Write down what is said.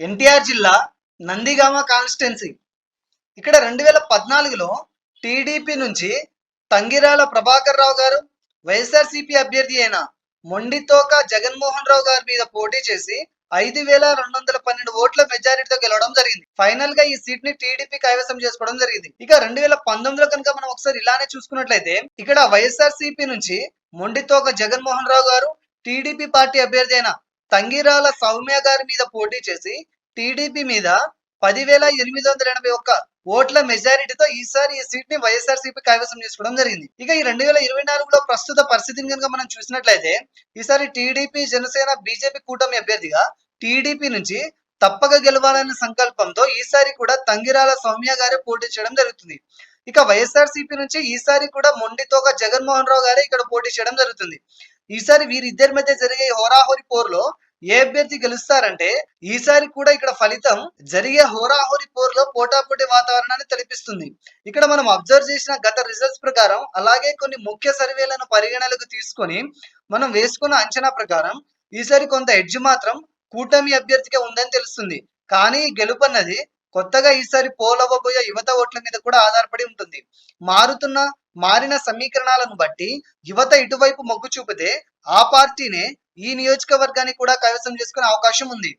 ఎన్టీఆర్ జిల్లా నందిగామ కాన్స్టిట్యున్సీ. ఇక్కడ 2014లో టీడీపీ నుంచి తంగిరాల ప్రభాకర్ రావు గారు, వైఎస్ఆర్సీపీ అభ్యర్థి అయిన మొండితోక జగన్మోహన్ రావు గారి మీద పోటీ చేసి 5212 ఓట్ల మెజారిటీతో గెలవడం జరిగింది. ఫైనల్ గా ఈ సీట్ ని టీడీపీ కైవసం చేసుకోవడం జరిగింది. ఇక 2019లో కనుక మనం ఒకసారి ఇలానే చూసుకున్నట్లయితే ఇక్కడ వైఎస్ఆర్సీపీ నుంచి మొండితోక జగన్మోహన్ రావు గారు టీడీపీ పార్టీ అభ్యర్థి అయిన తంగిరాల సౌమ్య గారి మీద పోటీ చేసి టీడీపీ మీద 10,881 ఓట్ల మెజారిటీతో ఈసారి ఈ సీట్ ని వైఎస్ఆర్సీపీ కైవసం చేసుకోవడం జరిగింది. ఇక ఈ 2024లో ప్రస్తుత పరిస్థితిని కనుక మనం చూసినట్లయితే ఈసారి టీడీపీ, జనసేన, బీజేపీ కూటమి అభ్యర్థిగా టీడీపీ నుంచి తప్పక గెలవాలనే సంకల్పంతో ఈసారి కూడా తంగిరాల సౌమ్య గారే పోటీ చేయడం జరుగుతుంది. ఇక వైఎస్ఆర్సీపీ నుంచి ఈసారి కూడా మొండితోక జగన్మోహన్ రావు గారే ఇక్కడ పోటీ చేయడం జరుగుతుంది. ఈసారి వీరిద్దరి మధ్య జరిగే హోరాహోరీ పోరులో ఏ అభ్యర్థి గెలుస్తారంటే ఈసారి కూడా ఇక్కడ ఫలితం జరిగే హోరాహోరీ పోరులో పోటాపోటీ వాతావరణాన్ని తలపిస్తుంది. ఇక్కడ మనం అబ్జర్వ్ చేసిన గత రిజల్ట్స్ ప్రకారం అలాగే కొన్ని ముఖ్య సర్వేలను పరిగణలోకి తీసుకొని మనం వేసుకున్న అంచనా ప్రకారం ఈసారి కొంత ఎడ్జ్ మాత్రం కూటమి అభ్యర్థికే ఉందని తెలుస్తుంది. కానీ గెలుపు అన్నది కొత్తగా ఈసారి పోల్ అవ్వబోయే యువత ఓట్ల మీద కూడా ఆధారపడి ఉంటుంది. మారిన సమీకరణాలను బట్టి యువత ఇటువైపు మొగ్గు చూపితే ఆ పార్టీనే ఈ నియోజకవర్గాన్ని కూడా కైవసం చేసుకునే అవకాశం ఉంది.